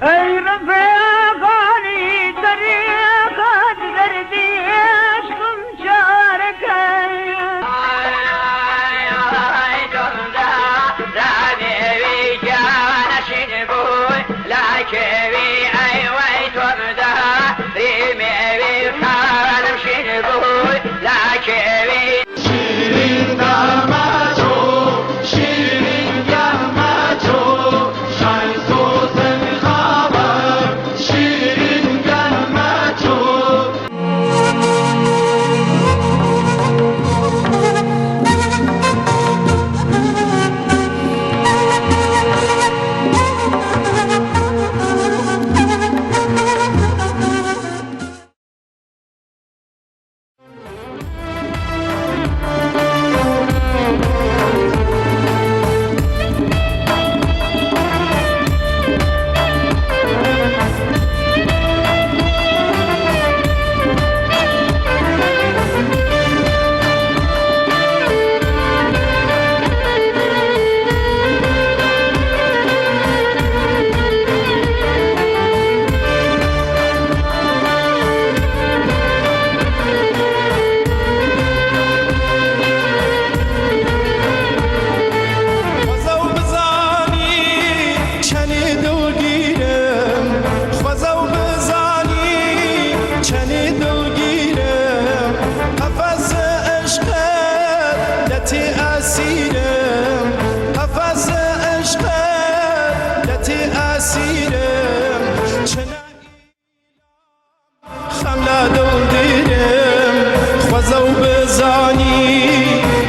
ای رفیقانی طریقت دردی عشقم چارکن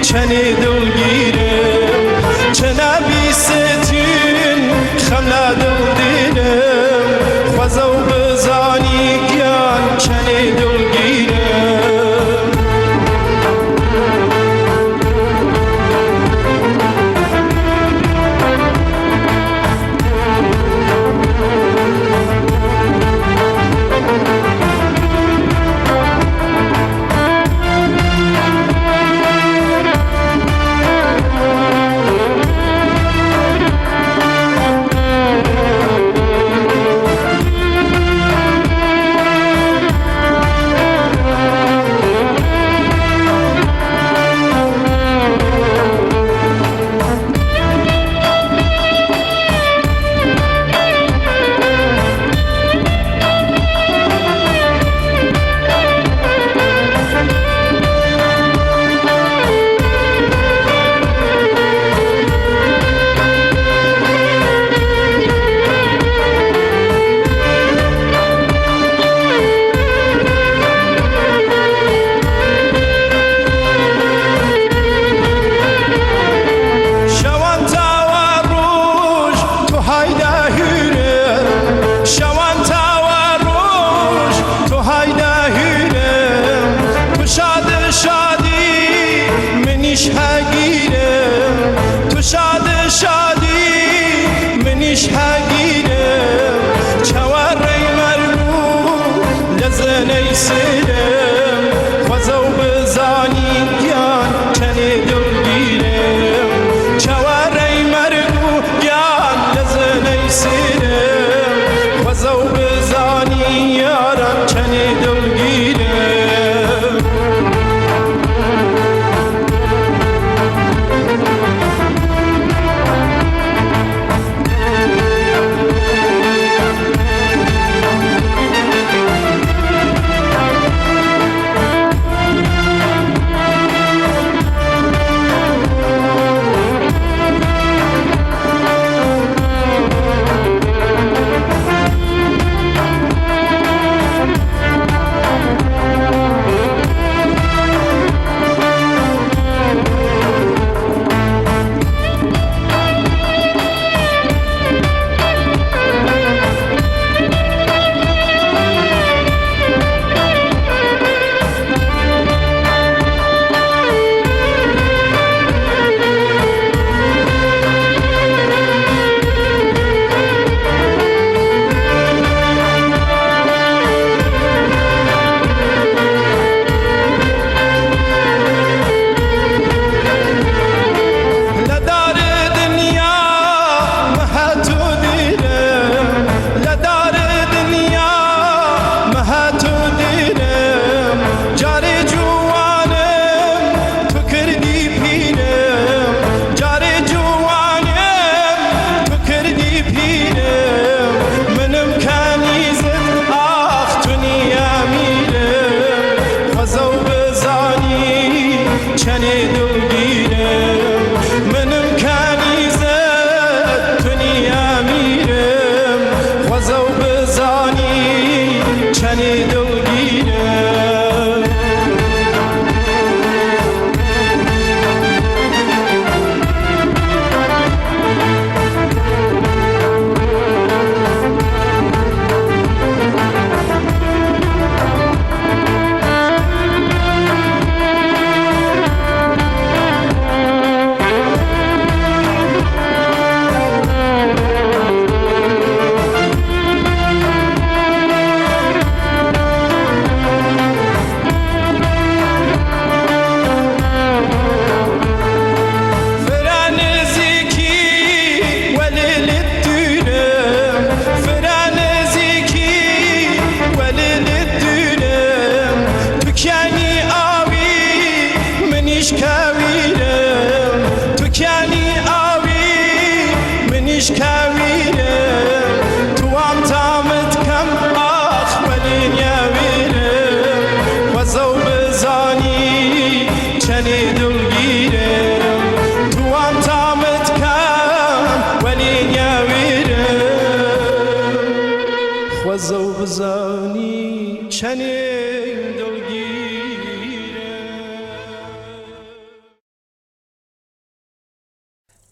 چنی دلگیرم چه نبیستین خملا دل دیرم خوزو بزانی گیان چنی دلگیرم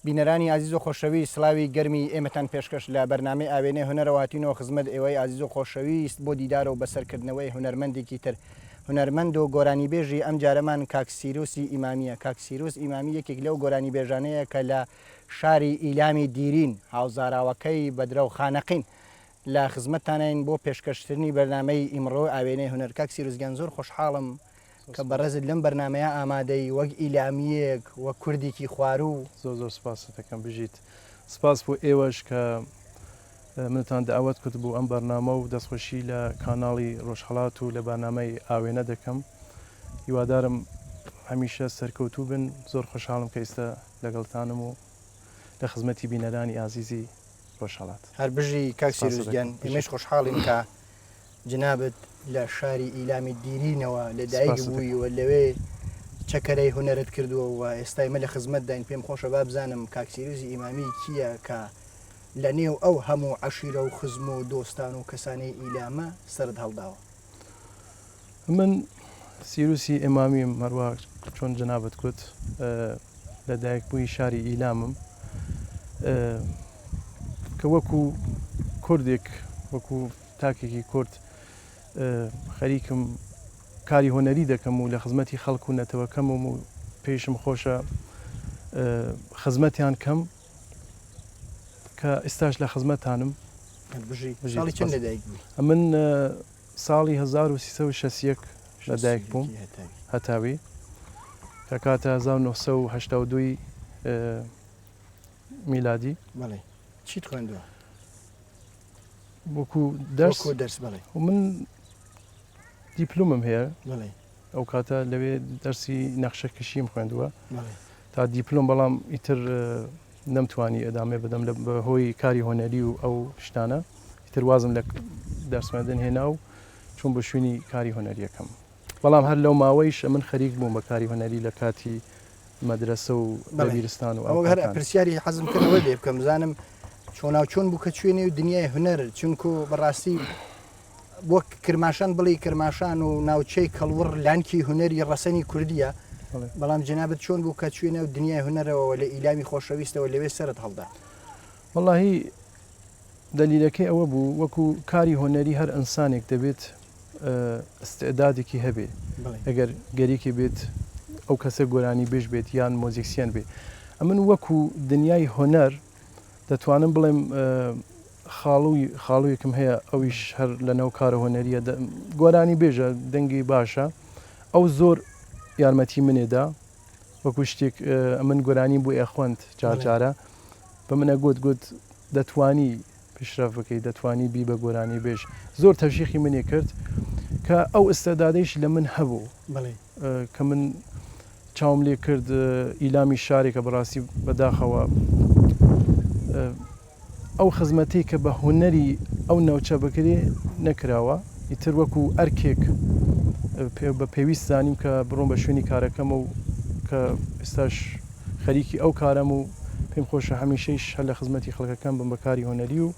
بینەرانی عزیز و خۆشەوی سلاوی گەرمی ئێمەتان پێشکەش لە بەرنامەی ئاوێنەی هونەرەوە هاتینەوە خزمەت ئێوەی عزیز و خۆشەویست بۆ دیدار و بەسەرکردنەوەی هونەرمەندێکی تر هونەرمەند و گۆرانی بێژی ئەم جارەمان کاک سیروسی ئیمامیە. کاک سیروس ئیمامی یەکێک لەو گۆرانی بێژانەیە کە لە شاری ئیلامی دیرین هاوزاراوەکەی بەدرە و خانەقین لە خزمەتتانین بۆ پێشکەشتنی بەرنامەی ئیمڕۆ ئاوێنەی هونەر. کاک سیروسگیان زۆر خۆشحاڵم کە بەڕێزت لەم بەرنمەیە ئامادەی وەک ئیلامیەک وەک کوردێکی خوارو زۆر سپاس دەکەم بژیت سپاس بۆ ئێوەش کە منتان داوت کرد بۆ ئەم بەرنامە و دەستخۆشی لە کاناڵی ڕۆژهەڵات و لە بەرنامەی ئاوێنە دەکەم. هیوادارم هەمیشە سەرکەوتوو بن. زۆر خۆشحاڵم کە ئێستا لەگەڵتانم و لە خزمەتی بینەرانی ئازیزی ڕۆژهەڵات. هەر بژی کاک سیروسگیان ئێمەش خۆشحاڵین کە جنابەت لە شاری ئیلامی دیرینەوە لەدایک بوویوە لەوێ چەکەرەی هونەرت کردووە و ئێستای مە لە خزمەت داین. پێم خۆشە با بزانم کاک سیروسی ئیمامی کییە کە لە نێو ئەو هەموو عەشیرە و خزم و دۆستان و کەسانەی ئیلامە سرد هەڵداوە. من سیروسی ئیمامیم هەروە چۆن جنابەت کوت لەدایک بووی شاری ئیلامم کە وەکو کوردێک وەکو تاکێکی کورد خەریکم کاری هۆنەری دەکەم و لە خزمەتی خەڵک و نەتەوەکەم و پێشم خۆشە خزمەتیان کەم کە ئێستاش لە خزمەتانم. من ساڵی 1360 لەدایک بووم هەتاوی کە کاتە 1982 میلادی. چیت خوێندووە؟ وەکو دەرس و من دیپلۆمم هەیە ئەو کاتە لەوێ دەرسی نەخشەکەشیم خوێندووە تا دیپلۆم، بەڵام ئیتر نەمتوانی ئەدامێ بدەم لە بەهۆی کاری هۆنەری و ئەو شتانە. ئیتر وازم لە دەرسمەدن هێنا و چوون بە شوێنی کاری هۆنەریەکەم. بەڵام هەر لەو ماوەیش من خەریک بووم بە کاری هۆنەری لە کاتی مەدرسە و بیرستان و ئەو هەر پرسیاری حەزم کردەوە لێ بکەم بزانم چۆناو چۆن بوو کە چوێنێ و دنیای هونەر چونکو بەڕاستی وەک کرماشان بڵێ کرماشان و ناوچەی کەڵوڕ لانکی هونەری ڕەسەنی کوردیە، بەڵام جنابەت چۆن بوو کە چوێنە و دنیای هونەرەوە لە ئیلامی خۆشەویستەوە لەوێ سەرت هەڵدا؟ وەڵاهی دەلیلەکەی ئەوە بوو وەکو کاری هۆنەری هەر ئینسانێک دەبێت ئستعدادێکی هەبێ. ئەگەر گەرێکی بێت ئەو کەسە گۆرانی بێژ بێت یان مۆزیکسیان بێت. ئەمن وەکو دنیای هۆنەر دەتوانم بڵێم خاڵوویەکم هەیە ئەویش هەر لە نەو کارە هۆنەریە گۆرانی بێژە دەنگی باشە. ئەو زۆر یارمەتی منێدا وەکو شتێک ئەمن گۆرانی بۆ ئێخوەند جارجارە بە منە گوت دەتوانی پیشرەف بکەیت، دەتوانی بی بە گۆرانی بێژ. زۆر تەشیخی منێ کرد کە ئەو ئستەدادەیش لە من هەبوو کە من چاوم لێ کرد ئیلامی شارێکە بەڕاستی بەداخەوە ئەو خزمەتی کە بە هونەری ئەو ناوچە بکرێ نەکراوە. ئیتر وەکو ئەرکێک بە پێویست زانیم کە بڕۆم بە شوێنی کارەکەم و کە ئێستاش خەریکی ئەو کارەم و پێم خۆشە هەمیشەیش هەر لە خزمەتی خەڵکەکەم بم بە کاری هۆنەری و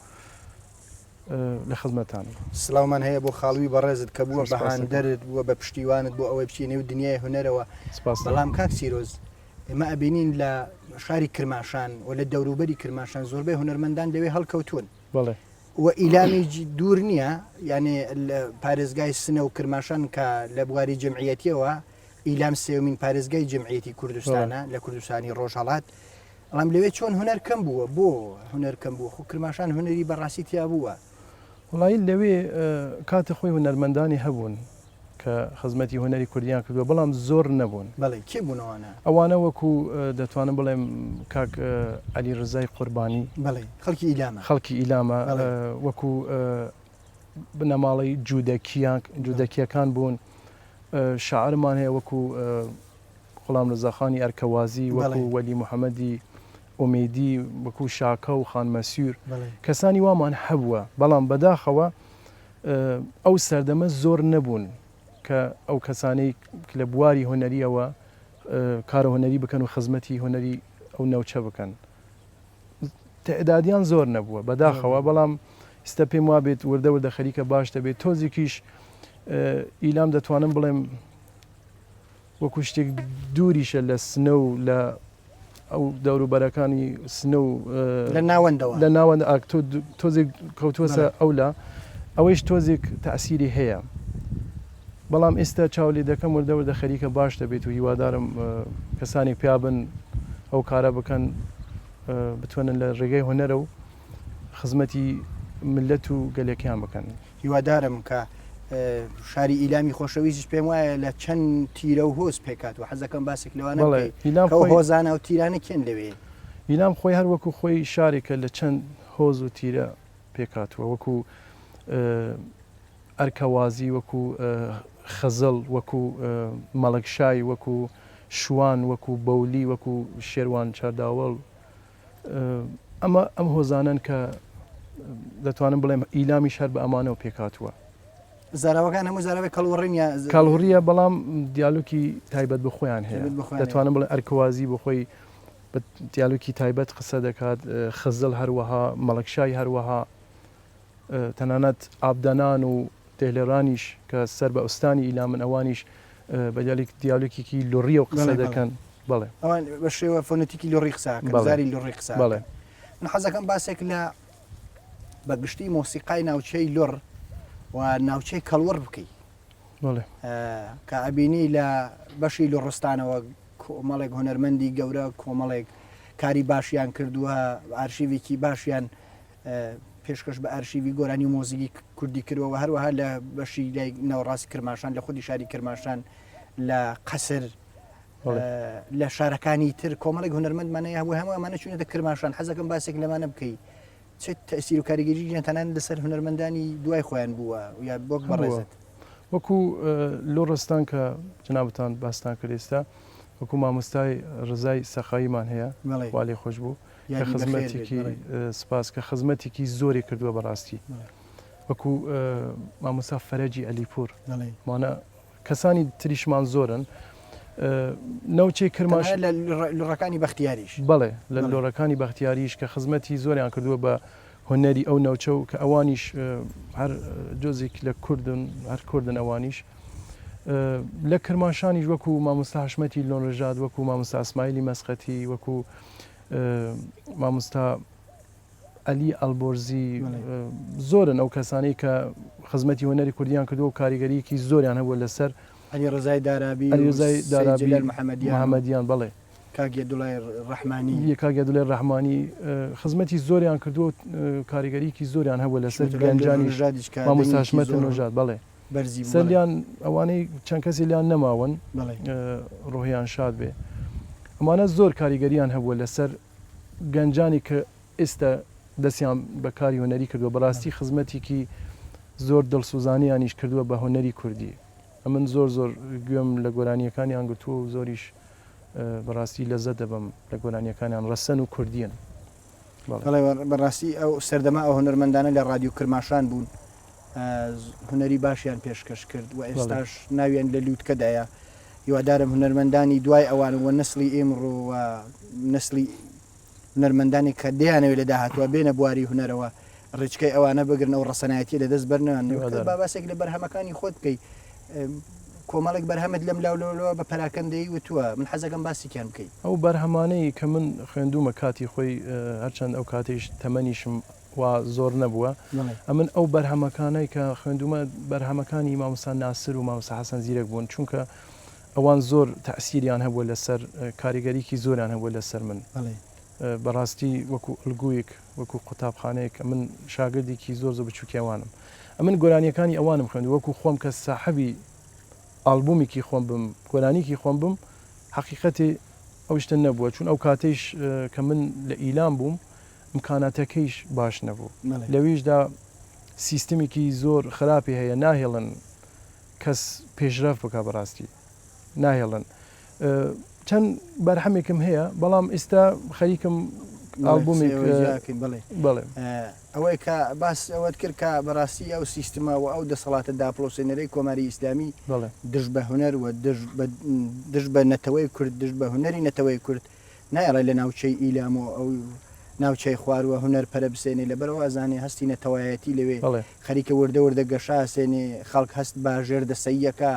لە خزمەتانم. سلااومان هەیە بۆ خاڵوی بەڕێزت کە بووە بەهاندەرت بووە بە پشتیوانت بۆ ئەوەی بچینێ و دنیای هونەرەوە. بەڵام کاک سیرۆز ئێمە ئەبینین لە شاری کرماشان و لە دەوروبەری کرماشان زۆربەی هونەرمەندان لەوێ هەڵکەوتون و ئیلامی دوور نییە، یعنی پارێزگای سنە و کرماشان کە لە بواری جمعیەتیەوە ئیلام سێومین پارێزگای جمعیەتی کوردستانە لە کوردستانی ڕۆژهەڵات. ئەڵام لەوێ چۆن هونەر کەم بووە؟ بۆ هونەر کەم بووە؟ خو کرماشان هونەری بەڕاستی تیا بووە. وڵی لەوێ کاتە خۆی هونەرمەندانی هەبوون کە خزمەتی هۆنەری کوردیان کردووە، بەڵام زۆر نەبوون. بەڵێ کێ بوونەوەە؟ ئەوانە وەکو دەتوانم بڵێم کاک عەلی ڕزای قوربانی، بەڵێ خەڵکی ئیلامە، خەڵکی ئیلامە، وەکو بنەماڵی جوودەکیەکان بوون. شاعرمان هەیە وەکو غوڵام ڕزاخانی ئەرکەوازی، وەکو وەلی محەممەدی ئومێدی، وەکو شاکە و خان مەسیور، کەسانی وامان هەبووە. بەڵام بەداخەوە ئەو سەردەمە زۆر نەبوون کە ئەو کەسانەی لە بواری هۆنەریەوە کارە هۆنەری بکەن و خزمەتی هۆنەری ئەو ناوچە بکەن. تەعدادیان زۆر نەبووە بەداخەوە، بەڵام ئێستا پێم وابێت وردە خەریکە باش دەبێت. تۆزێکیش ئیلام دەتوانم بڵێم وەکو شتێک دووریشە لە سنە و لە ئەو دەوروبەرەکانی سنە و لە ناوەندەوە لە ناوەند تۆزێک کەوتووەسە ئەولا ئەوەیش تۆزێک تەسیری هەیە بەڵام ئێستا چاولی دەکەم وردەوردە خەریکە باش دەبێت و هیوادارم کەسانی پیابن ئەو کارە بکەن بتوانن لە ڕێگەی هۆنەرە و خزمەتی ملەت و گەلێکیان بکەن هیوادارم کە شاری ئیلامی خۆشەویستیش پێم وایە لە چەند تیرە و هۆز پێکات و حەزەکەم باسێک لەوانە هۆزانە و تیرانە کێن لەوێ ئیلام خۆی هەر وەکو خۆی شارێکە لە چەند هۆز و تیرە پێکاتوە وەکو ئەرکەوازی وەکو خەزڵ وەکو مەڵکشای وەکو شوان وەکو بەولی وەکو شێوان چارداوەڵ ئەمە ئەم هۆزانن کە دەتوانم بڵێم ئیلامی شەر بە ئەمانەوە پێکاتوە زاراوەکان هەموو زاراوی کەڵوەڕینە کاڵهوریە بەڵام دیالوکی تایبەت بە خۆیان هەیە دەتوانم بڵێ ئەرکەوازی بۆ خۆی دیالوکی تایبەت قسە دەکات خزل هەروەها مەڵکشای هەروەها تەنانەت ئابدەنان و تێلێرانیش کە سەر بە ئوستانی ئیلامن ئەوانیش بە دیالوکێکی لۆڕیە و قسە دەکەن بڵێ ئەوان بە شێوە فۆنەتیکی لۆڕی قساکە زاری لۆڕی قسا بڵێ من حەزەکەم باسێک لە بەگشتی مۆسیقای ناوچەی لۆڕ و ناوچەی کەڵوەڕ بکەی بڵێ کە ئەبینی لە بەشی لۆڕستانەوە کۆمەڵێک هۆنەرمەندی گەورە کۆمەڵێک کاری باشیان کردووە ئارشیڤێکی باشیان پێشکەش بە ئارشیوی گۆرانی مۆزیکی کوردی کردەوە هەروەها لە بەشی ناوەڕاستی کرماشان لە خودی شاری کرماشان لە قەسر لە شارەکانی تر کۆمەڵێک هونەرمەندمانەیە هەبوو هەموو ئەمانە چوونەتە کرماشان حەزەکەم باسێک لەمانە بکەیت چێت تەسیر و کاریگەری جیانتەنان لەسەر هونەرمەندانی دوای خۆیان بووە یا بۆک بەڕێزت وەکو لۆڕستان کە جنابتان باستان کرد ئێستا وەکو مامۆستای ڕزای سەخاییمان هەیە والێ خۆش بوو کە خزمەتێکی سپاس کە خزمەتێکی زۆری کردووە بەڕاستی وەکو مامۆستا فەرەجی ئەلیپور مانە کەسانی تریشمان زۆرن نەوچەی کرماش لۆڕەکانی بەختیاریش بڵێ لە لۆڕەکانی بەختیاریش کە خزمەتی زۆریان کردووە بە هۆنەری ئەو نەوچە و کە ئەوانیش هەر جۆزێک لە کوردن هەر کوردن ئەوانیش لە کرماشانیش وەکو مامۆستا حشمەتی لۆنڕژاد وەکو مامۆستا ئەسماعیلی مەسقەتی وەکو مامۆستا ئەلی ئەلبۆرزی زۆرن ئەو کەسانەی کە خزمەتی هۆنەری کوردیان کردو و کاریگەریەکی زۆریان هەبووە لەسەر علی ڕزای دارابی محەممەدیان بڵێ کاگێ دوڵای ڕەحمانی کاگە دوڵێ ڕەحمانی خزمەتی زۆریان کردو و کاریگەریکی زۆریان هەبووە لەسەر گەنجانی مامۆستا حشمەت نۆژاد بڵێ سەریان ئەوانەی چەند کەسی لیان نەماون ڕۆحیان شاد بێ ئەمانە زۆر کاریگەریان هەبووە لەسەر گەنجانی کە ئێستا دەستیان بە کاری هۆنەری کردووە بەڕاستی خزمەتێکی زۆر دڵسوزانیانیش کردووە بە هۆنەری کوردی ئەمن زۆر زۆر گوێم لە گۆرانیەکانی ئەنگتووە و زۆریش بەڕاستی لەزە دەبم لە گۆرانیەکانیان ڕەسەن و کوردیان بەڕاستی ئەو سەردەما ئەو هۆنەرمەندانە لە ڕادیو کرماشان بوون هوەری باشیان پێشکەش کرد و ئێستاش ناویان لە لووتکەدایە هیوادارم هونەرمەندانی دوای ئەوان وە نسلی ئێمڕۆ و نسلی هونەرمەندانی کە دەیانەوێت لە داهاتوە بێنە بواری هونەرەوە ڕێچکەی ئەوانە بگرن و ڕەسەنایەتی لە دەست بەرنەوە باباسێک لە بەرهەمەکانی خۆت بکەی کۆمەڵێک بەرهەمت لەم لاولەوە بە پەراکەندەی وتووە من حەزەکەم باسییان بکەیت ئەو بەرهەمانەی کە من خوێندومە کاتی خۆی هەرچەند ئەو کاتیش تەمەنیشم وا زۆر نەبووە ئەمن ئەو بەرهەمەکانەی کە خوێندومە بەرهەمەکانی مامۆستا ناسر و مامۆستا حەسەن زیرەک بوون چونکە ئەوان زۆر تەسیریان هەبووە لەسەر کاریگەریکی زۆریان هەبووە لەسەر من بەڕاستی وەکو ئەلگویەک وەکو قوتابخانەیەک من شاگردێکی زۆر زۆر بچووکیوانم ئەمن گۆرانیەکانی ئەوانم خوێند وەکو خۆم کە ساحەبی ئالبومێکی خۆم بم گۆرانیکی خۆم بم حقیقەتی ئەو شتە نەبووە چون ئەو کاتەیش کە من لە ئیلام بووم امکاناتەکەیش باش نەبوو لەویشدا سیستمێکی زۆر خراپی هەیە ناهێڵن کەس پێشرەف بکە بەڕاستی ناهێڵن چەند بەرهەمێکم هەیە بەڵام ئێستا خەریکم ئالبومێک بڵێ ئەوەی کە باس ئەوەت کرد کە بەڕاستی ئەو سیستمەوە ئەو دەسەڵاتە داپلۆسێنەرەی کۆماری ئیسلامی دژ بە هونەر و دژ بە نەتەوەی کورد دژ بە هونەری نەتەوەی کورد نایڕێ لە ناوچەی ئیلام و ئەو ناوچەی خواروە هونەر پەرە بسێنێ لەبەرەوە ئازانێ هەستی نەتەوایەتی لەوێ خەریکە وردە وردە گەشا سێنێ خەڵک هەست باژێر دەسەیەکە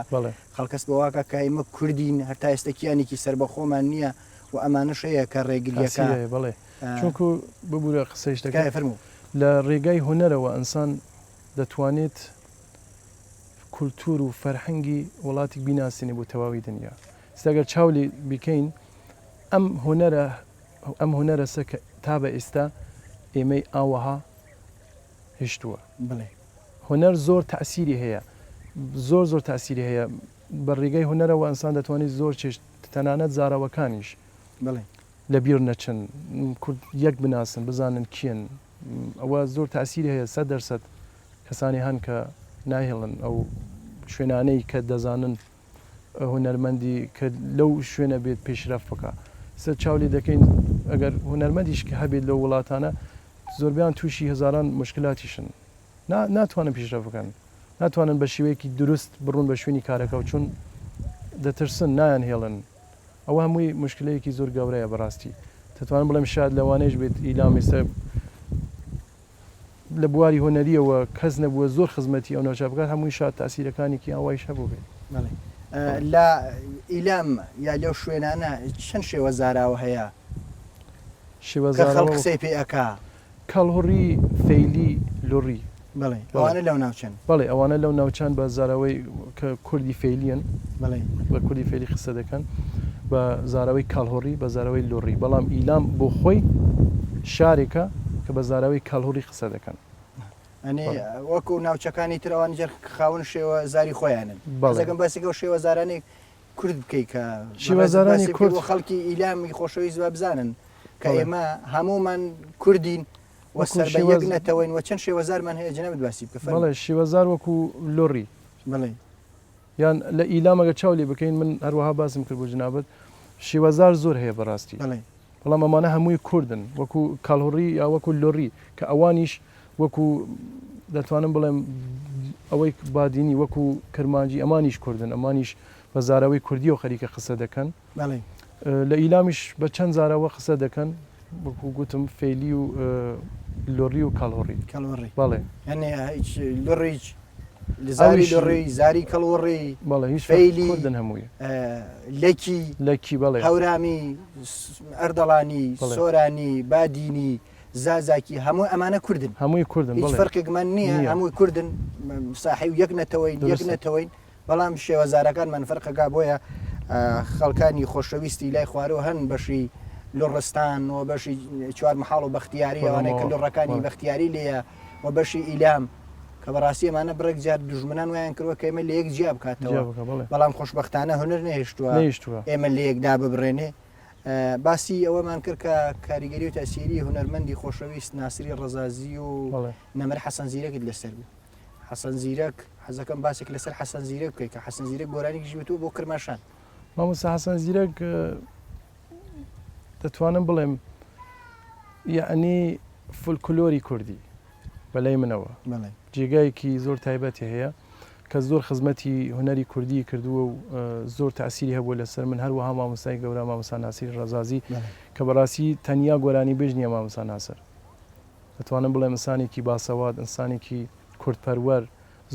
خەڵکەست بەواکە کایمە کوردین هەر تا ئێستاکیانێکی سەر بە خۆمان نییە و ئەمانش هەیە کە ڕێگریەکە بڵێ چونکو ببوورە قسەیش دەکای فەرموو لە ڕێگای هوەرەوە ئەنسان دەتوانێت کولتور و فەرهەنگی وڵاتی بیناسیێنێ بۆ تەواوی دنیا ئێستاگەر چاولی بیکەین ئەم هوەرە سە کە تا بە ئێستا ئێمەی ئاوەها هێشتووە بڵێ هوەر زۆر تەسیری هەیە زۆر تەسیری هەیە بە ڕێگەی هوەرەوە ئەنسان دەتوانێت زۆر چێشت تەنانەت زاراوەکانیش بڵێ لە بیر نەچن کورد یەک بناسن بزانن کێن ئەوە زۆر تەسیری هەیە 100% کەسانی هەن کە ناهێڵن ئەو شوێنانەی کە دەزانن هوەرمەندی کە لەو شوێنە بێت پێشرەف بکە سە چاولی دەکەین ئەگەر هوەرمەندیش کە هەبێت لەو وڵاتانە زۆربیان تووشی هەزاران مشکلاتیشن ناتوانن پیشرەف بکەن ناتوانن بە شێوەیەکی دروست بڕون بە شوێنی کارەکە و چون دەترسن نایان هێڵن ئەوە هەمووی مشکلەیەکی زۆر گەورەیە بەڕاستی دەتوانم بڵێم شاد لەوانەیەش بێت ئیلام ئێستا لە بواری هوەریەوە کەس نەبووە زۆر خزمەتی ئەو ناوچە بکات هەمووی شاد تاسیرەکانێکی ئەوایش هەبوو بێت لە ئیلام یا لەو شوێنانە چەند شێوە زاراوە هەیە خەڵ قسەی پێ ئەکا کەڵهوڕی فەیلی لۆڕی بڵێ ئەوانە لەو ناوچەن بەڵێ ئەوانە لەو ناوچان بە زاراوەی کە کوردی فەیلیان بڵێ بە کوردی فێلی قسە دەکەن بە زاراوەی کاڵهۆڕی بە زاراوەی لۆڕی بەڵام ئیلام بۆ خۆی شارێکە کە بە زاراوەی کاڵهۆڕی قسە دەکەن ئەنێ وەکو ناوچەکانی ترەوانی جەر خاون شێوە زاری خۆیانن بەزەکەم باسێکە و شێوە زارانی کورد بکەیت کە شێوەزارانی کورد خەڵکی ئیلامی خۆشەویست بە بزانن کە ئێمە هەمومان کوردین وەسەر بە یەک نەتەوەین و چەند شێوەزارمان هەیە جەنابەت باسی بکە بەڵێ شێوەزار وەکو لۆڕی بڵێ یان لە ئیلامەگە چاولی بکەین من هەروەها باسم کرد بۆ جنابەت شێوەزار زۆر هەیە بەڕاستی بەڵام ئەمانە هەمووی کوردن وەکو کاڵهۆڕی یا وەکو لۆڕی کە ئەوانیش وەکو دەتوانم بڵێم ئەوەی بادینی وەکو کرمانجی ئەمانیش کوردن ئەمانیش بە زاراوەی کوردی و خەریکە قسە دەکەن لە ئیلامیش بە چەند زاراوە قسە دەکەن وەکو گوتم فەیلی و لۆڕی و کاڵهۆڕی بەڵێ لۆڕیچ زاری لۆڕی زاری کەڵوەڕی بەڵێ هیچ فەیلی کوردن هەمووی لەکی بەڵێ هەورامی ئەردەڵانی سۆرانی بادینی زازاکی هەمووی ئەمانە کوردن هەمووی کوردن هیچ فەرقێکمان نییە هەمووی کوردن ساحی و یەک نەتەوەین بەڵام شێوەزارەکانمان فەرقەکە بۆیە خەڵکانی خۆشەویستی لای خوارەوە هەن بەشی لۆڕستان و بەشی چوار مەحاڵ و بەختیاری ئەوانەی کە لۆڕەکانی بەختیاری لێیە و بەشی ئیلام کە بەڕاستی ئەمانە بڕێک جار دوژمنان ویان کردوە کە ئێمە لە یەک جیا بکاتەوە بەڵام خۆشبەختانە هونەر نەهێشتووە ئێمە لە یەکدا ببڕێنێ باسی ئەوەمان کرد کە کاریگەری و تاسیری هونەرمەندی خۆشەویست ناسری ڕەزازی و نەمەر حەسەن زیرەکت لەسەر بوو حەسەن زیرەک حەزەکەم باسێک لەسەر حەسەن زیرەک بکەیت کە حەسەن زیرەک گۆرانێکی بێتەوە بۆ کرماشان مامۆستا حەسەن زیرەک دەتوانم بڵێم یعنی فولکلۆری کوردی بەلای منەوە جێگایەکی زۆر تایبەتی هەیە کە زۆر خزمەتی هوەری کوردی کردووە و زۆر تاسیری هەبووە لەسەر من هەروەها مامۆستای گەورە مامۆستا ناسیر ڕەزازی کە بەڕاستی تەنیا گۆرانی بێژ نییە مامۆستا ناسر دەتوانم بڵێم ئینسانێکی باسەوات ئینسانێکی کوردپەروەر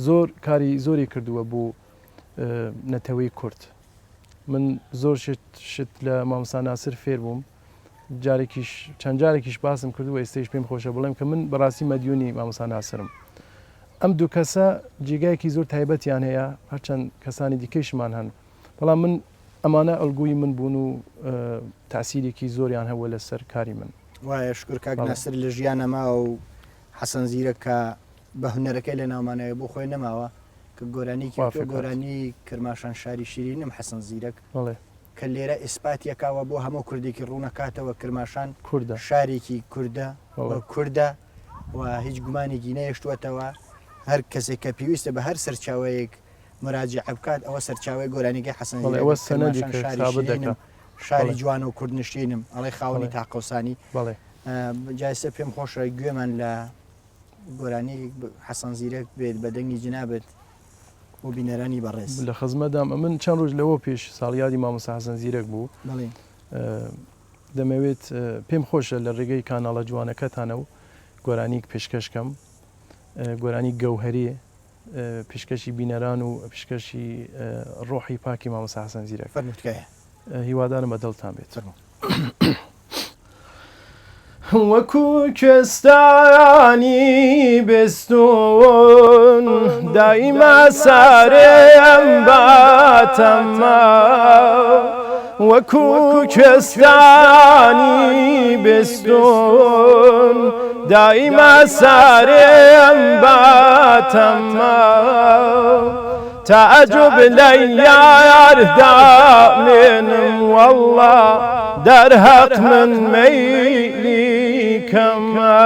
زۆر کاری زۆری کردووە بۆ نەتەوەی کورد من زۆر شت لە مامۆستا ناسر فێر بووم چەند جارێکیش باسم کردووە ئێستش پێم خۆشە بڵێم کە من بەڕاستی مەدیونی مامۆستا ناسرم ئەم دوو کەسە جێگایەکی زۆر تایبەتیان هەیە هەرچەند کەسانی دیکەیشمان هەن بەڵام من ئەمانە ئەلگوی من بوون و تاسیرێکی زۆریان هەبووە لەسەر کاری من وایە شکر کاک ناسر لە ژیانەما و حەسەن زیرەکە بە هونەرەکەی لە ناومانەوە بۆ خۆی نەماوە کە گۆرانی کرماشان شاری شیرینم حەسەن زیرەک کە لێرە ئیسپاتیەکاوە بۆ هەموو کوردێکی ڕوونەکاتەوە کرماشان شارێکی کوردە و هیچ گومانێکی نەیەشتوەتەوە هەر کەسێک کە پێویستە بە هەر سەرچاوەیەک مراجع بکات ئەوە سەرچاوی گۆرانیگە حەسەن شاری جوان و کوردنشینم ئەڵێ خاوەنی تاقۆسانی جایسە پێم خۆشە گوێمان لە گۆرانی حەسەن زیرەک بێت بە دەنگی جنابێت بۆ بینەرانی بەڕێز لە خزمەدام من چەند ڕۆژ لەوە پێش ساڵیادی مامۆستا حەسەن زیرەک بوو دەمەوێت پێم خۆشە لە ڕێگەی کاناڵە جوانەکەتانە و گۆرانی پێشکەشکەم گۆرانی گەوهەریە پێشکەشی بینەران و پێشکەشی ڕۆحی پاکی مامۆستا حەسەن زیرەک فەرمووتکایە هیوادارم بە دڵتان بێت. وەکو کوێستانی بستون دایما سارێم باتەمە وەکو کوێستانی بستون دایما سارێم باتەمە تعجب لە یاردا منم والله دەرهەق من مەیلی کەمە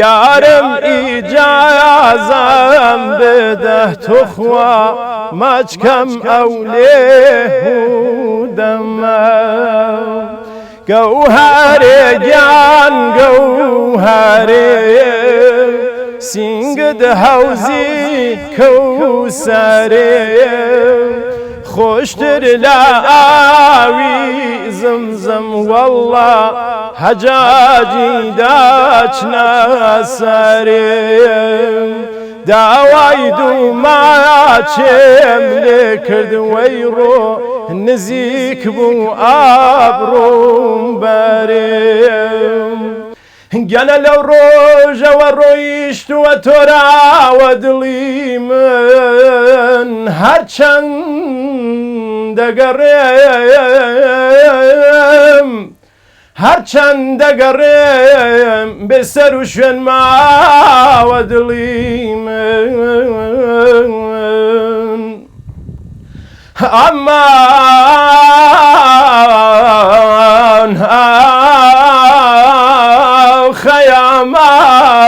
یارم ئیجازەم بدە توخوا ماچکەم ئەو لێهودەمە گەوهەرێ گیان گەوهەرێ سینگت هەوزی کەوسەرێ خۆشتر لە ئاوی زمزم والله حەجاجی داچنە سەرێ داوای دووماچێم لێ کرد وەی ڕۆ نزیک بوو ئابڕۆم بەرێم گەنە لەو ڕۆژەوە ڕۆیشتووە تۆراوە دڵی من هەرچەند دەگەڕێم هەرچەند دەگەڕێم بێسەر و شوێن ماوە دڵی من ئەمان خەیامان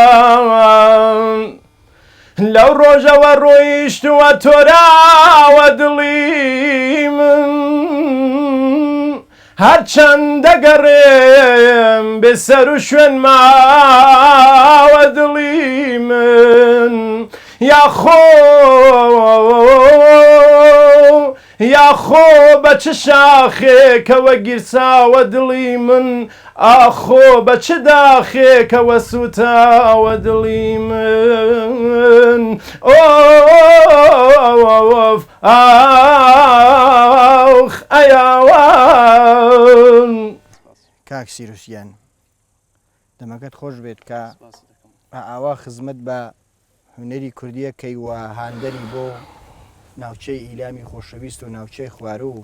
لەو ڕۆژەوە ڕۆیشتووە تۆراوە دڵی من هەرچەند دەگەڕێم بێسەر و شوێن ماوە دڵی من یاخۆ بە چ شاخێکەوە گیرساوە دڵی من ئاخۆ بە چ داخێکەوە سوتاوە دڵی من ئۆف ئاخ ئەیاوان کاک سیروسیان دەمەکەت خۆش بێت کە ئاوا خزمەت بە هونەری کوردیە کەی وە هاندەری بۆ ناوچەی ئیلامی خۆشەویست و ناوچەی خوارە و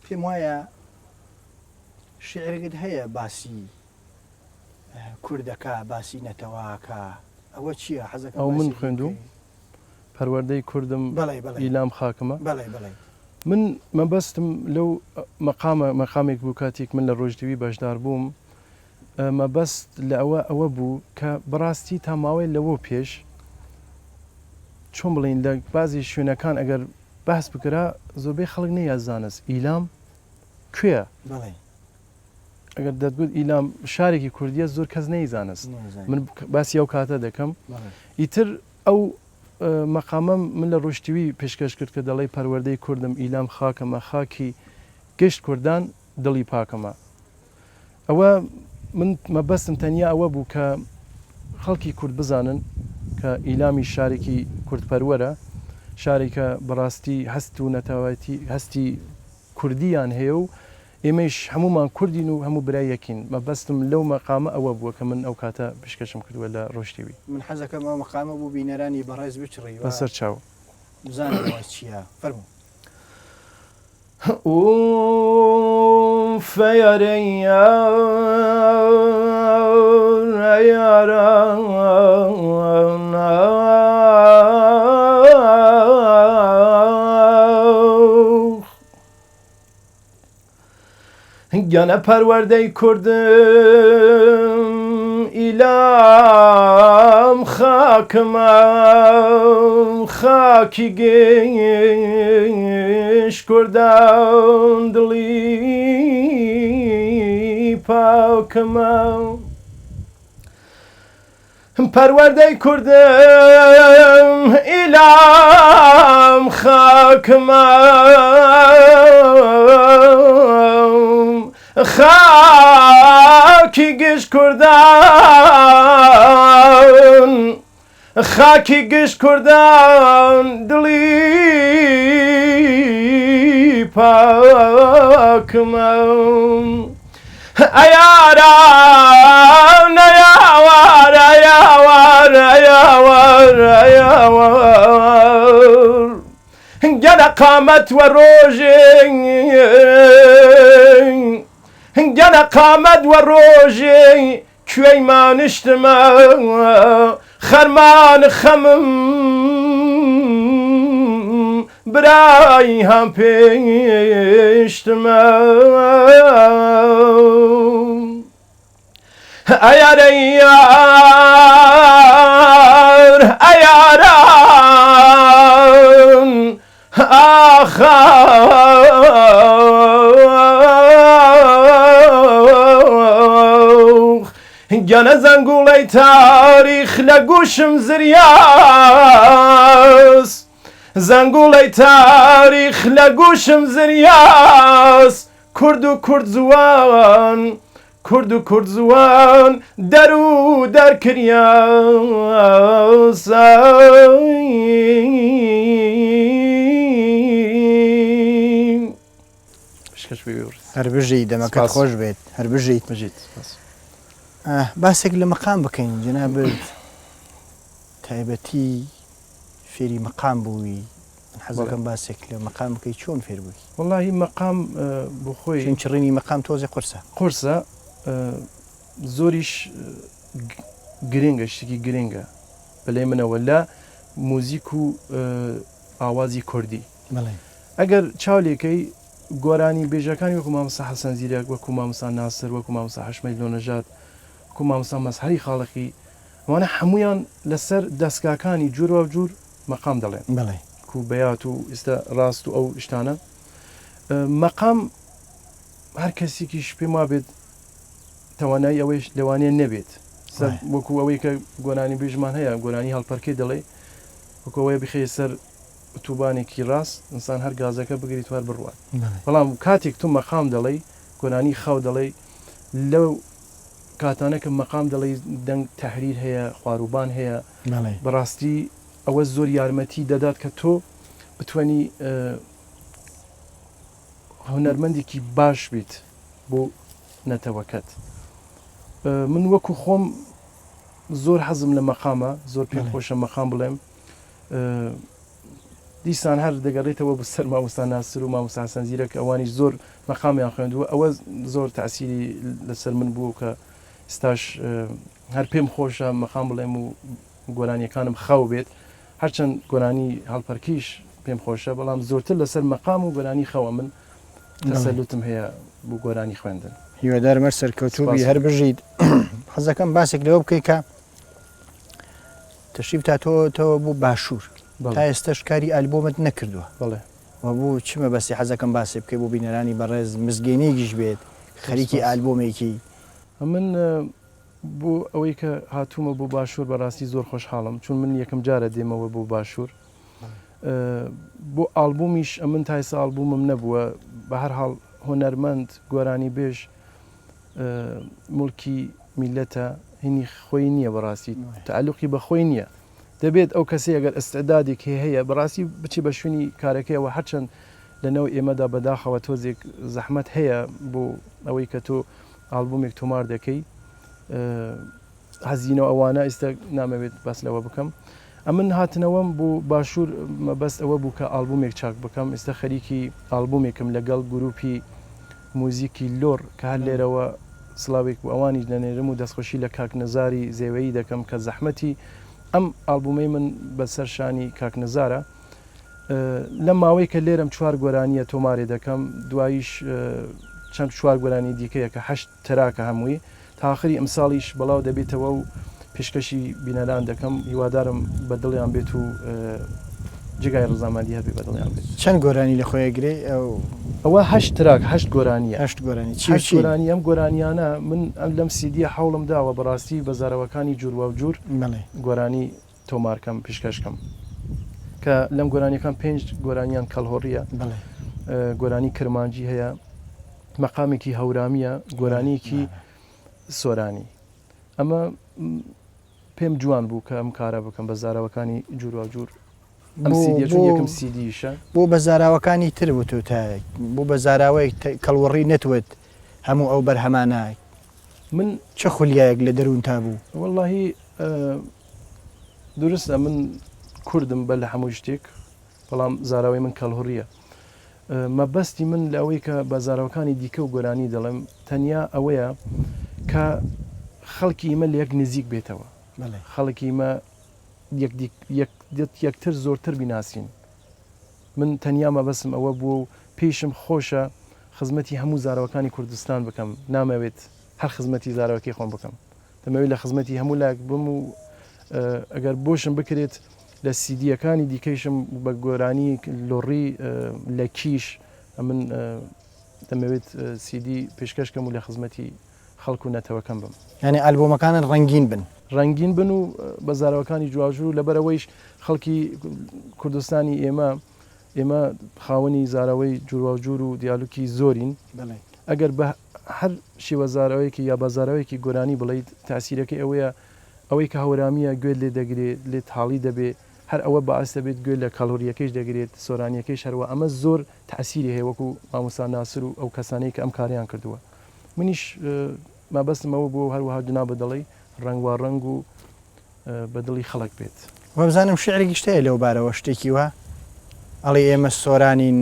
پێم وایە شعرێکت هەیە باسی کوردەکە باسی نەتەواکە ئەوە چییە حەزەکە ئەو من خوێندوم پەروەردەی کوردم ئیلام خاکمە من مەبەستم لەو مەقامێک بوو کاتێک من لە ڕۆژدەوی بەشدار بووم مەبەست لە ئەوە بوو کە بەڕاستی تا ماوەی لەوە پێش چۆن بڵین لە بازی شوێنەکان ئەگەر بەس بکرا زۆربەی خەڵک نەیازانست ئیلام کوێە ئەگەر دەتگوت ئیلام شارێکی کوردیە زۆر کەس نەیزانست من باسی ئەو کاتە دەکەم ئیتر ئەو مەقامەم من لە ڕۆژتیوی پێشکەش کرد کە دەڵی پەروەردەی کوردم ئیلام خاکەمە خاکی گەشت کوردان دڵی پاکەمە ئەوە من مەبەستم تەنیا ئەوە بوو کە خەڵکی کورد بزانن کە ئیلامی شارێکی کوردپەروەرە شارێکە بەڕاستی هەست و نەتەوایەتی هەستی کوردیان هەیە و ئێمەش هەمومان کوردین و هەموو برایەکین مەبەستم لەو مەقامە ئەوە بووە کە من ئەو کاتە پێشکەشم کردووە لە ڕۆژتیوی من حەزەکەم ئەو مەقامە بوو بینەرانی بەڕێز بچڕی بەسەر چاو بزانەوە چییە فەرموو گەنە پەروەردەی کوردم ئیلام خاکمە خاکی گەیش کوردان دڵی پاکمە پەروەردەی کوردم ئیلام خاکمە خاکی گشت کوردان خاکی گشت کوردان دڵی پاکمە ئەیاران ئەیاوار ئەیاوار ئەیاوار ئەیاوار گەنە قامەت وە ڕۆژێ گەنە قامەت وە ڕۆژێ کوێی مانشتمە خەرمان خەمم برای هەم پێشتمە ئەیارە یار ئەیاران ئاخا گەنە زەنگوڵەی تاریخ لە گوشم زریاس زەنگوڵەی تاریخ لە گوشم زریاس کورد و کورد زوان کورد و کورد زوان دەر و دەرکریاس هەر بژی دەمەکەت خۆش بێت هەر بژیت باسێک لە مەقام بکەین جەنابەت تایبەتی فێری مەقام بووی حەزەکەم باسێک لە مەقام بکەی چۆن فێر بووی وەڵاهی مەقام بۆ خۆی چڕینی مەقام تۆزێ قورسە زۆریش گرنگە شتێکی گرنگە بەلای منەوە لە موزیک و ئاوازی کوردی ئەگەر چاولێکەی گۆرانی بێژەکانی وەکو مامۆستا حەسەن زیرەک وەکو مامۆستا ناسر وەکو مامۆستا حەشمەت لۆنەژاد وەکو مامۆستا مەزهەری خاڵقی ئەوانە هەمویان لەسەر دەستگاکانی جوور و جوور مەقام دەڵێن کو بەیات و ئێستا ڕاست و ئەو شتانە مەقام هەر کەسێکیش پێم وا بێت توانایی ئەوەی لەوانەیە نەبێت وەکو ئەوەی کە گۆرانی بێژمان هەیە گۆرانی هەڵپەرکەی دەڵێ وەکو ئەوەیە بخێ سەر تووبانێکی ڕاست ئینسان هەر گازەکە بگری توار بڕوات بەڵام کاتێک تو مەقام دەڵێ گۆرانی خاو دەڵێ لەو کاتانەکە مەقام دەڵێ دەنگ تەحریر هەیە خواروبان هەیە بەڕاستی ئەوە زۆر یارمەتی دەدات کە تۆ بتوانانی هونەرمەندێکی باش بیت بۆ نەتەوەکەت من وەکو خۆم زۆر حەزم لە مەقامە زۆر پێم خۆشە مەقام بڵێم دیسان هەر دەگەڕێتەوە بە سەر مامۆستا ناسر و مامۆستا حەسەن زیرەک ئەوانیش زۆر مەقامیان خوێندووە ئەوە زۆر تەئسیری لەسەر من بوو کە ئێستاش هەر پێم خۆشە مەقام بڵێم و گۆرانیەکانم خاو بێت هەرچەند گۆرانی هەڵپەرکیش پێم خۆشە بەڵام زۆرتر لەسەر مەقام و گۆرانی خەوە من تەسەلوتم هەیە بۆ گۆرانی خوێندن هیوادار مەر سەرکەوتوبی هەر بژیت حەزەکەم باسێک لەوە بکەی کە تەشریف تاتۆتەوە بوو باشوور تا ئێستاش کاری ئالبۆمت نەکردووە بڵێ بوو چمە بەسی حەزەکەم باسێ بکەی بۆ بینەرانی بەڕێز مزگەینێکیش بێت خەریکی ئالبۆمێکی من بۆ ئەوەی کە هاتوومە بۆ باشوور بەڕاستی زۆر خۆشحاڵم چون من یەکەم جارە دێمەوە بۆ باشوور بۆ ئالبومیش ئەمن تایسە ئالبومم نەبووە بە هەر حاڵ هۆنەرمەند گۆرانی بێژ مڵکی میلەتە هینی خۆی نییە بەڕاستی تەعلقی بە خۆی نییە دەبێت ئەو کەسی ئەگەر ئەستعدادێک هەیە بەڕاستی بچی بە شوێنی کارەکەیەوە هەرچەند لەنەوە ئێمەدا بەداخەوە تۆزێک زەحمەت هەیە بۆ ئەوەی کە تۆ ئالبومێک تۆمار دەکەی هەزینەوە ئەوانە ئێستا نامەوێت بەس لەوە بکەم ئەمن هاتنەوەم بۆ باشوور مەبەست ئەوە بوو کە ئالبومێک چاک بکەم ئێستا خەریکی ئالبومێکم لەگەڵ گروپی موزیکی لۆر کە هەر لێرەوە سلااوێک بۆ ئەوانی دەنێرم و دەستخۆشی لە کاکنەزاری زێوەیی دەکەم کە زەحمەتی ئەم ئالبومەی من بەسەر شانی کاکنەزارە لەم ماوەی کە لێرم چوار گۆرانیە تۆمارێ دەکەم دواییش چەند چوار گۆرانی دیکەیە کە 8 تەراکە هەمووی تاخری ئەمساڵیش بەڵاو دەبێتەوە و پێشکەشی بینەران دەکەم هیوادارم بەدڵیان بێت و جگای ڕزاماندی هەبێ بەدڵیان بێت چەند گۆرانی لە خۆی گرێ ئەوە 8 تراک 8 گۆرانیە 8 گۆرانی گۆرانی ئەم گۆرانیانە من ئەم لەم سیدیە حوڵم داوە بەڕاستی بەزارەوەکانی جوور و جوور گۆرانی تۆمارکەم پێشکەشکەم کە لەم گۆرانیەکان 5 گۆرانیان کەڵهۆڕیە گۆرانی کرمانجی هەیە مەقامێکی هەورامیە گۆرانیەکی سۆرانی ئەمە پێم جوان بوو کە ئەم کارە بکەم بە زارەوەکانی جوور و جوور ئەم سیدیە چون یەکەم سیدیشە بۆ بە زاراوەکانی تر وت و تا بۆ بە زاراوەی کەڵوەڕی نەتوت هەموو ئەو بەرهەمانە من چه خولیایەک لە دەروون تا بوو واللهی درستە من کوردم بە لە هەموو شتێک بەڵام زاراوی من کەڵهوڕیە مەبەستی من لە ئەوەی کە بە زاراوەکانی دیکە و گۆرانی دەڵێم تەنیا ئەوەیە کە خەڵکی ئمە لە یەک نزیک بێتەوە خەڵکی مە یەکتر زۆرتر بیناسیین من تەنیا مەبەسم ئەوە بوو و پێشم خۆشە خزمەتی هەموو زاراوەکانی کوردستان بکەم نامەوێت هەر خزمەتی زاراوەکەی خۆم بکەم دەمەوێت لە خزمەتی هەموو لاک بم و ئەگەر بۆشم بکرێت لە سیدیەکانی دیکەیشم بە گۆرانی لۆڕی لە کیش من دەمەوێت سیدی پێشکەشکەم و لە خزمەتی خەڵک و نەتەوەکەم بم یعنی ئەلبۆمەکانت ڕەنگین بن ڕەنگین بن و بە زاراوەکانی جواژور و لەبەرەوەیش خەڵکی کوردستانی ئێمە خاوەنی زاراوەی جوواژور و دیالوکی زۆرین ئەگەر بە هەر شێوە زاراوەیەکی یا بە زاراوەیەکی گۆرانی بڵیت تاسیرەکەی ئەوەیە ئەوەی کە هەورامیە گوێت لێ دەگرێت لێت حاڵی دەبێت هەر ئەوە بەعاس دەبێت گوێت لە کەڵۆریەکەیش دەگرێت سۆرانیەکەی شەروە ئەمە زۆر تاسیری هەیە وەکو مامۆستا ناسر و ئەو کەسانەی کە ئەم کاریان کردووە منیش مابەستمەوە بۆ هەروەها جنا بەدڵی ڕنگوا ڕنگ و بەدڵی خەڵک بێت وەبزانم شعرێکی شتەیە لەو بارەوە شتێکی وە ئەڵێ ئێمە سۆرانین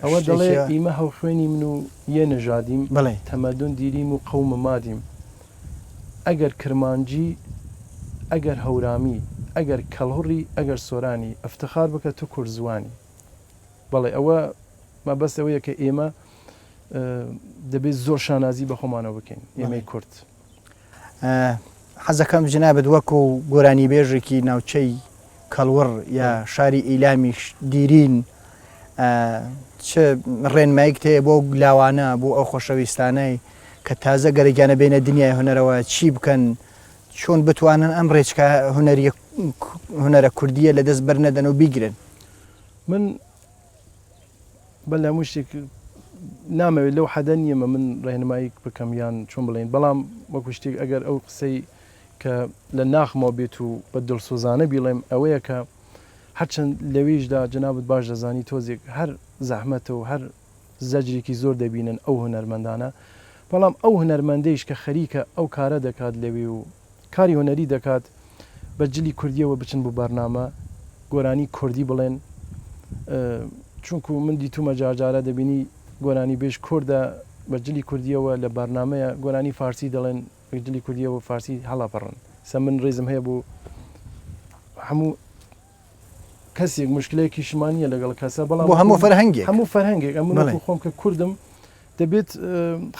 ئەوە دەڵێ ئیمە هەو خوێنی من و یە نەژادیم بڵێ تەمەدون دیریم و قەومە مادیم ئەگەر کرمانجی ئەگەر هەورامی ئەگەر کەڵهوڕی ئەگەر سۆرانی ئەفتخار بکە تو کورد زوانی بەڵێ ئەوە مەبەست ئەوەیە کە ئێمە دەبێت زۆر شانازی بە خۆمانەوە بکەین ئێمەی کورد حەزەکەم جنابەت وەکو گۆرانی بێژێکی ناوچەی کەڵوەڕ یا شاری ئیلامیش دیرین چه ڕێنمایک هەیە بۆ لاوانە بۆ ئەو خۆشەویستانەی کە تازە گەرەگیانە بینە دنیای هوەرەوە چی بکەن چۆن بتوانن ئەم ڕێچکە هوەرە کوردیە لە دەست بەرنەدەن و بیگرن من بە لە شتێک نامەوێت لەو حەدە نیەمە من ڕێنمایی بکەم یان چۆن بڵێن بەڵام وەکو شتێک ئەگەر ئەو قسەی کە لە ناخمەوە بێت و بە دڵسۆزانە بیڵێم ئەوەیە کە هەرچەند لەویشدا جنابەت باش دەزانی تۆزێک هەر زەحمەتە و هەر زەجرێکی زۆر دەبینن ئەو هونەرمەندانە بەڵام ئەو هونەرمەندەیش کە خەریکە ئەو کارە دەکات لەوێ و کاری هۆنەری دەکات بە جلی کوردیەوە بچن بۆ بەرنامە گۆرانی کوردی بڵێن چونکو من دیتومە جارجارە دەبینی گۆرانی بێژ کووردە بە جلی کوردیەوە لە بەرنمەیە گۆرانی فارسی دەڵێن جلی کوردیەوە فارسی هەڵاپەڕن سە من ڕێزم هەیە بۆ هەموو کەسێک مشکلەیەکی شمانیە لەگەڵ کەسە بەڵام هەموو فەرهەنگێک هەموو فەرهەنگێک ئەمە خۆم کە کوردم دەبێت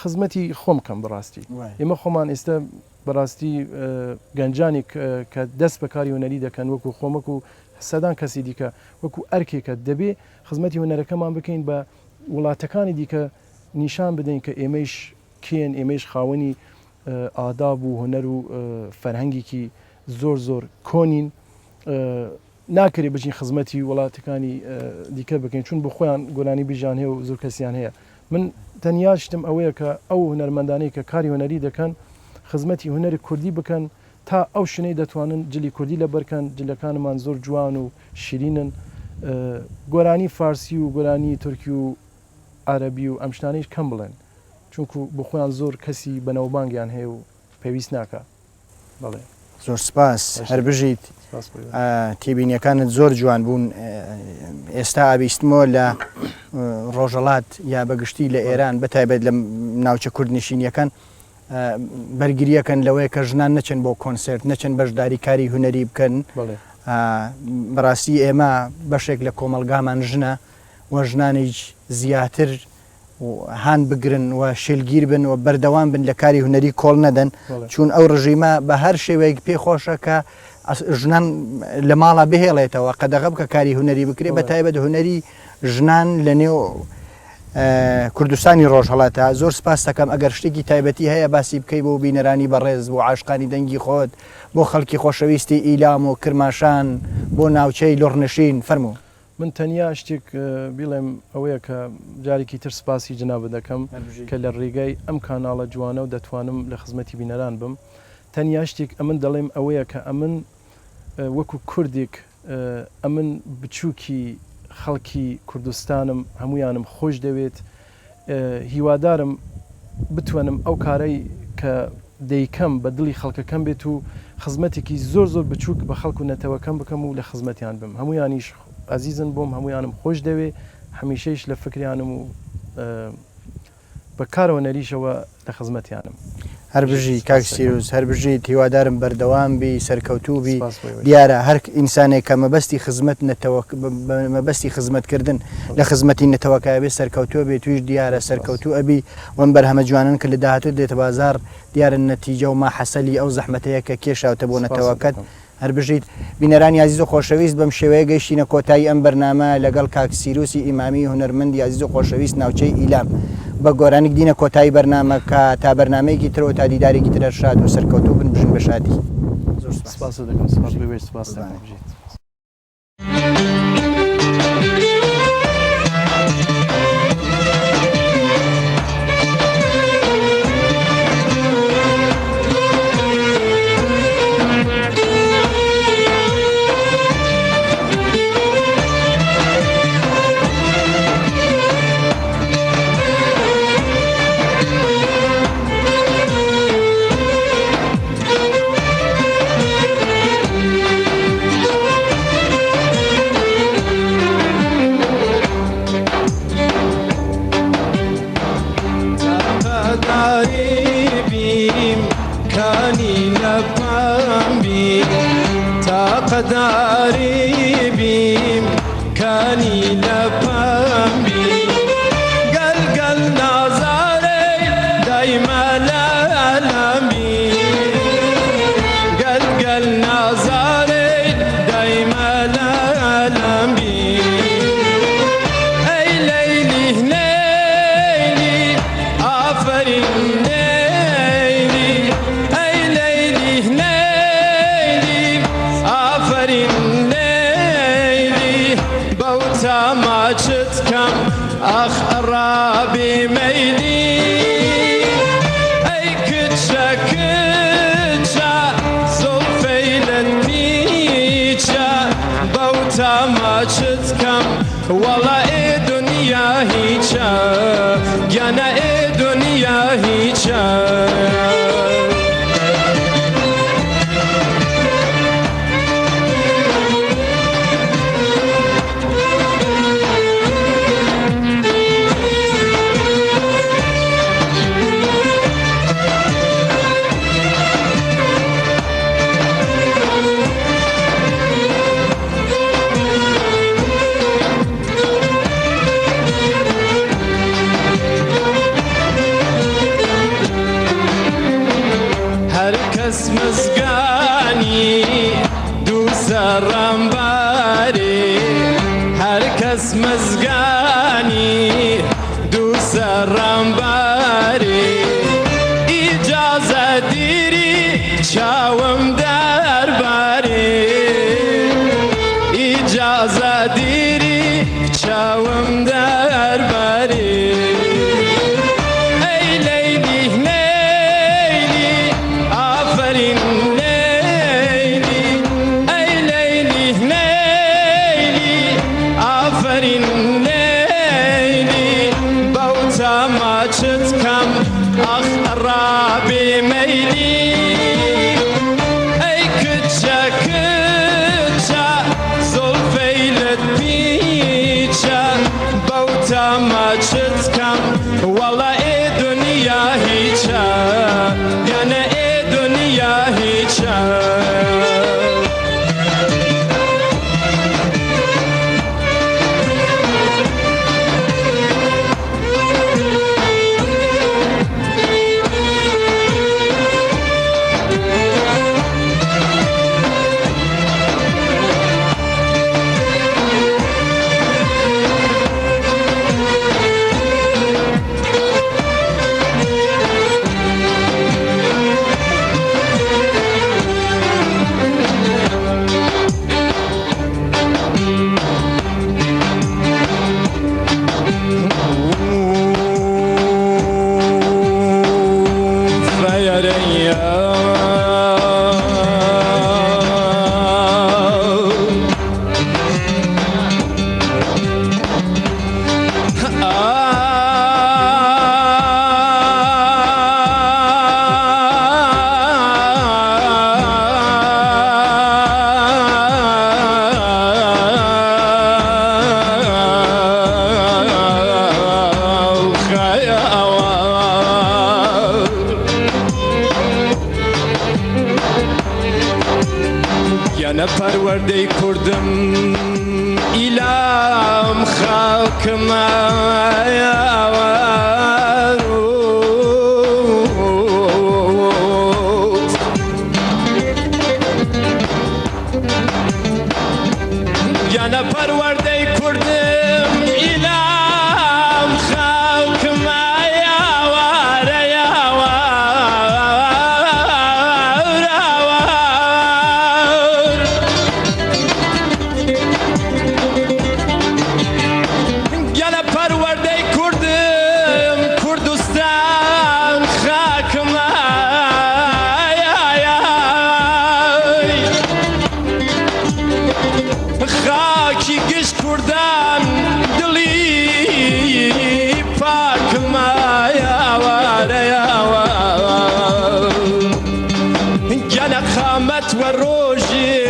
خزمەتی خۆم کەم بەڕاستی ئێمە خۆمان ئێستا بەڕاستی گەنجانی کە دەست بەکاری هوەری دەکەن وەکو خۆمەک و سەدان کەسی دیکە وەکو ئەرکێکە دەبێ خزمەتی هوەرەکەمان بکەین بە وڵاتەکانی دیکە نیشان بدەین کە ئێمەش کێن ئێمەش خاوەنی ئاداب و هوەر و فەرهەنگێکی زۆر زۆر کۆنین ناکرێ بچین خزمەتی وڵاتەکانی دیکە بکەین چون بۆ خۆیان گۆرانی بیژان هەیە و زۆر کەسیان هەیە من تەنیا شتم ئەوەیە کە ئەو هونەرمەندانەی کە کاری هوەری دەکەن خزمەتی هوەری کوردی بکەن تا ئەو شنەی دەتوانن جلی کوردی لە بەرکەن جلەکانمان زۆر جوان و شیرینن گۆرانی فارسی و گۆرانی تورکی و عەرەبی و ئەم شتانەیش کەم بڵێن چونکو بۆ خۆیان زۆر کەسی بەناوبانگیان هەیە و پێویست ناکە بڵێ زۆر سپاس هەر بژیت تێبینیەکانت زۆر جوان بوون ئێستا ئابیستمەوە لە ڕۆژەڵات یا بەگشتی لە ئێران بەتایبەت لە ناوچە کوردنشینیەکان بەرگریەکەن لەوەیە کە ژنان نەچن بۆ کۆنسرت نەچن بەشداری کاری هوەری بکەن بەڕاستی ئێمە بەشێک لە کۆمەلگامان ژنە و ژنانێک زیاتر هاان بگرن و شێلگیر بن و بەردەوام بن لە کاری هوەری کۆڵ نەدەن چون ئەو ڕژیمە بە هەر شێوەیەک پێخۆشە کە ژنان لە ماڵا بهێڵێتەوە قەدەغە بکە کاری هوەری بکرێ بە تایبەت هوەری ژنان لە نێو کوردستانی ڕۆژهەڵاتە زۆر سپاس دەکەم ئەگەر شتێکی تایبەتی هەیە باسی بکەی بۆ بینەرانی بەڕێز بۆ عاشقانی دەنگی خۆت بۆ خەڵکی خۆشەویستی ئیلام و کرماشان بۆ ناوچەی لۆڕنشین فەرموو من تەنیا شتێک بیڵێم ئەوەیە کە جارێکی تر سپاسی جنابە دەکەم کە لە ڕێگای ئەم کاناڵە جوانە و دەتوانم لە خزمەتی بینەران بم تەنیا شتێک ئەمن دەڵێم ئەوەیە کە ئەمن وەکو کوردێک ئەمن بچووکی خەڵکی کوردستانم هەمویانم خۆش دەوێت هیوادارم بتوانم ئەو کارەی کە دەیکەم بە دڵی خەڵکەکەم بێت و خزمەتێکی زۆر زۆر بچووک بە خەڵک و نەتەوەکەم بکەم و لە خزمەتیان بم هەمویانیش عزیزن بۆم هەمویانم خۆش دەوێ هەمیشەیش لە فکریانم و بەکارەوە نەریشەوە لە خزمەتیانم هەربژی کاکسیروس هەربژیت هیوادارم بەردەوام بی سەرکەوتوو بی دیارە هەر ئینسانێک کە مەبەستی خزمەت مەبەستی خزمەتکردن لە خزمەتی نەتەوەکای بێ سەرکەوتووە بێت تویش دیارە سەرکەوتوو ئەبی وەم بەرهەمە جوانن کە لە داهاتوو دێتە بازار دیارە نەتیجە و ما حەسەلی ئەو زەحمەتەیە کە کێشاوتە بۆ نەتەوەکەت هەربژیت بینەرانی عزیز و خۆشەویست بەم شێوەیە گەیشتینە کۆتایی ئەم بەرنامە لەگەڵ کاکسیروسی ئیمامی هونەرمەندی عزیز و خۆشەویست ناوچەی ئیلام بە گۆرانیک دینە کۆتایی بەرنامە کە تا بەرنمەیەکی ترەوە تا دیدارێکی ترە شاد و سەرکەوتوو بن بژن بە شادی زۆر سپاس دەکەم سپاس بێت سپاس دەکەم گەنە پەروەردەی کوردم ئیلام خاکمە گەنە پەروەردەی کوردم ئیلام خاکمە یاوارە یاوار گەنە پەروەردەی کوردم کوردستان خاکمە خاکی گشت کوردان دڵی پاکمە یاوارە یاوار گەنە قامەت وە ڕۆژێ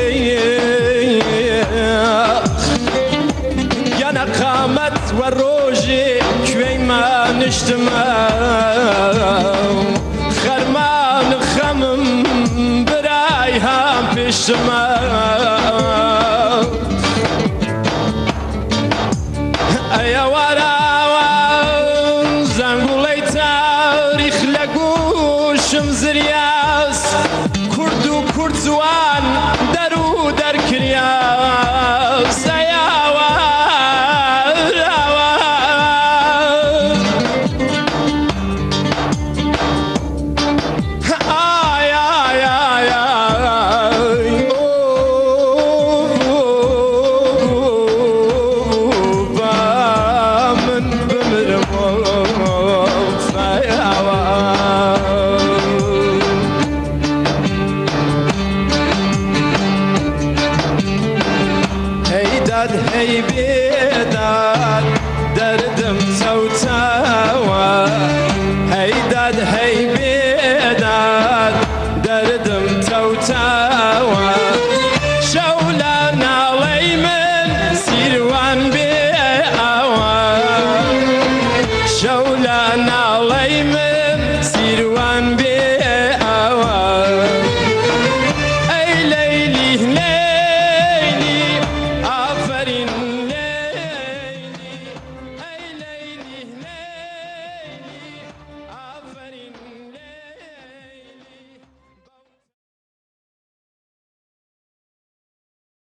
گەنە قامەت وە ڕۆژێ کوێیمە نیشتمە خەرمان خەمم برای هەم پێشتمە زەنگوڵەی تاریخ لە گوشم زریاس کورد و کورد جوان